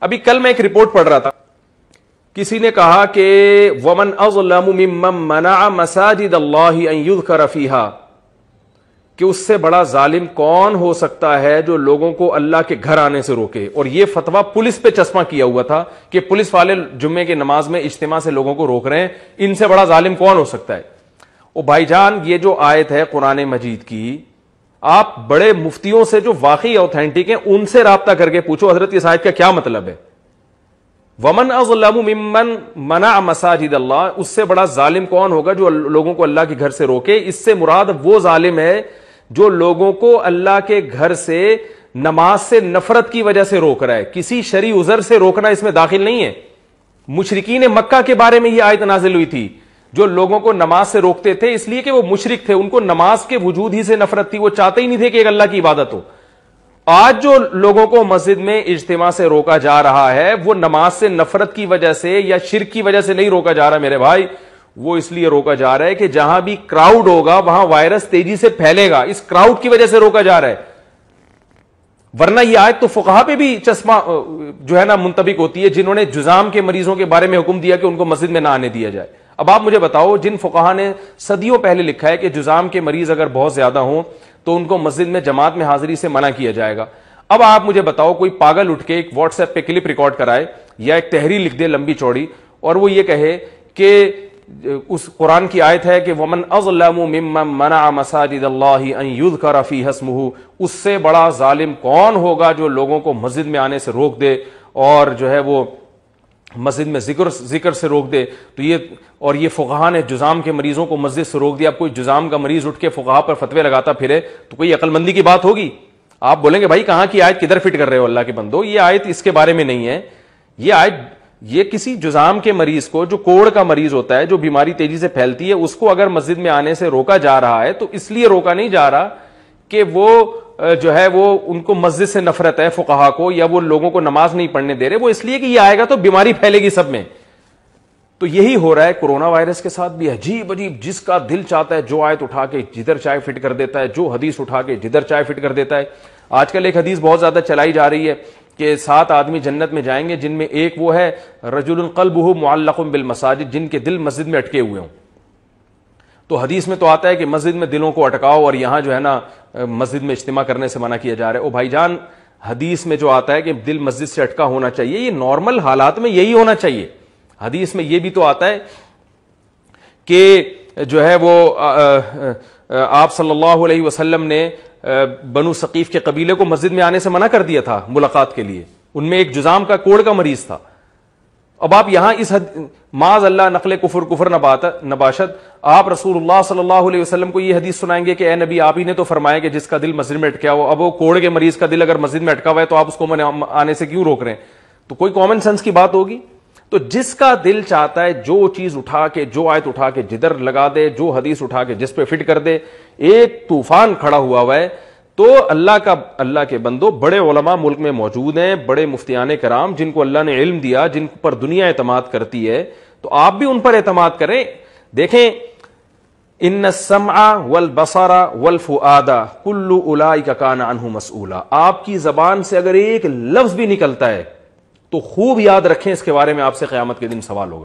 ابھی کل میں ایک رپورٹ پڑھ رہا تھا، کسی نے کہا کہ ومن اظلم ممن منع مساجد اللہ ان یذکر فیہا، کہ اس سے بڑا ظالم کون ہو سکتا ہے جو لوگوں کو اللہ کے گھر آنے سے روکے. اور یہ فتویٰ پولیس پہ چسپاں کیا ہوا تھا کہ پولیس والے جمعے کی نماز میں اجتماع سے لوگوں کو روک رہے ہیں، ان سے بڑا ظالم کون ہو سکتا ہے. او بھائی جان، یہ جو آیت ہے قرآن مجید کی، آپ بڑے مفتیوں سے جو واقعی اوتھینٹک ہیں ان سے رابطہ کر کے پوچھو حضرت اس آیت کا کیا مطلب ہے. ومن اظلم ممن منع مساجد اللہ، اس سے بڑا ظالم کون ہوگا جو لوگوں کو اللہ کے گھر سے روکے. اس سے مراد وہ ظالم ہے جو لوگوں کو اللہ کے گھر سے نماز سے نفرت کی وجہ سے روک رہا ہے، کسی شرعی عذر سے روکنا اس میں داخل نہیں ہے. مشرکین مکہ کے بارے میں یہ آیت نازل ہوئی تھی، جو لوگوں کو نماز سے روکتے تھے اس لیے کہ وہ مشرک تھے، ان کو نماز کے وجود ہی سے نفرت تھی، وہ چاہتے ہی نہیں تھے کہ ایک اللہ کی عبادت ہو. آج جو لوگوں کو مسجد میں اجتماع سے روکا جا رہا ہے وہ نماز سے نفرت کی وجہ سے یا شرک کی وجہ سے نہیں روکا جا رہا میرے بھائی، وہ اس لیے روکا جا رہا ہے کہ جہاں بھی کراؤڈ ہوگا وہاں وائرس تیزی سے پھیلے گا، اس کراؤڈ کی وجہ سے روکا جا رہا ہے. ورنہ یہ آیت تو فقہا پہ بھی چشمہ جو ہے نا منطبق ہوتی ہے، جنہوں نے جذام کے مریضوں کے بارے میں حکم دیا کہ ان کو مسجد میں نہ آنے دیا جائے. اب آپ مجھے بتاؤ، جن فقہا نے صدیوں پہلے لکھا ہے کہ جذام کے مریض اگر بہت زیادہ ہوں تو ان کو مسجد میں جماعت میں حاضری سے منع کیا جائے گا. اب آپ مجھے بتاؤ، کوئی پاگل اٹھ کے ایک واٹس ایپ پہ کلپ ریکارڈ کرائے یا ایک تحریر لکھ دے لمبی چوڑی اور وہ یہ کہے کہ اس قرآن کی آیت ہے کہ ومن اظلم ممن منع مساجد اللہ ان یذکر فیہا اسمہ، اس سے بڑا ظالم کون ہوگا جو لوگوں کو مسجد میں آنے سے روک دے اور جو ہے وہ مسجد میں ذکر سے روک دے. تو یہ فقہا نے جذام کے مریضوں کو مسجد سے روک دیا. اب کوئی جذام کا مریض اٹھ کے فقہا پر فتوے لگاتا پھرے تو کوئی عقل مندی کی بات ہوگی؟ آپ بولیں گے بھائی کہاں کی آیت، کدھر فٹ کر رہے ہو اللہ کے بندو، یہ آیت اس کے بارے میں نہیں ہے. یہ آیت یہ کسی جذام کے مریض کو، جو کوڑ کا مریض ہوتا ہے، جو بیماری تیزی سے پھیلتی ہے، اس کو اگر مسجد میں آنے سے روکا جا رہا ہے تو اس لیے روکا نہیں جا رہا کہ وہ جو ہے وہ ان کو مسجد سے نفرت ہے فقہا کو، یا وہ لوگوں کو نماز نہیں پڑھنے دے رہے، وہ اس لیے کہ یہ آئے گا تو بیماری پھیلے گی سب میں. تو یہی ہو رہا ہے کرونا وائرس کے ساتھ بھی. عجیب عجیب جس کا دل چاہتا ہے جو آیت اٹھا کے جدھر چائے فٹ کر دیتا ہے، جو حدیث اٹھا کے جدھر چائے فٹ کر دیتا ہے. آج کل ایک حدیث بہت زیادہ چلائی جا رہی ہے کہ 7 آدمی جنت میں جائیں گے جن میں ایک وہ ہے رجل قلبہ معلق بالمساجد، جن کے دل مسجد میں اٹکے ہوئے ہوں. تو حدیث میں تو آتا ہے کہ مسجد میں دلوں کو اٹکاؤ اور یہاں جو ہے نا مسجد میں اجتماع کرنے سے منع کیا جا رہا ہے. او بھائی جان، حدیث میں جو آتا ہے کہ دل مسجد سے اٹکا ہونا چاہیے، یہ نارمل حالات میں یہی ہونا چاہیے. حدیث میں یہ بھی تو آتا ہے کہ جو ہے وہ آپ صلی اللہ علیہ وسلم نے بنو ثقیف کے قبیلے کو مسجد میں آنے سے منع کر دیا تھا ملاقات کے لیے. ان میں ایک جذام کا کوڑ کا مریض تھا. اب آپ یہاں اس معاذ اللہ نقل کفر نباشت، آپ رسول اللہ صلی اللہ علیہ وسلم کو یہ حدیث سنائیں گے کہ اے نبی، آپ ہی نے تو فرمایا کہ جس کا دل مسجد میں اٹکا ہو. اب وہ کوڑ کے مریض کا دل اگر مسجد میں اٹکا ہوا ہے تو آپ اس کو آنے سے کیوں روک رہے ہیں؟ تو کوئی کامن سینس کی بات ہوگی. تو جس کا دل چاہتا ہے جو چیز اٹھا کے، جو آیت اٹھا کے جدھر لگا دے، جو حدیث اٹھا کے جس پہ فٹ کر دے. ایک طوفان کھڑا ہوا ہے. تو اللہ کے بندو، بڑے علماء ملک میں موجود ہیں، بڑے مفتیان کرام جن کو اللہ نے علم دیا، جن پر دنیا اعتماد کرتی ہے، تو آپ بھی ان پر اعتماد کریں. دیکھیں، ان السمع والبصر والفؤاد کل اولئک کان عنہ مسئولا. آپ کی زبان سے اگر ایک لفظ بھی نکلتا ہے تو خوب یاد رکھیں، اس کے بارے میں آپ سے قیامت کے دن سوال ہوگا.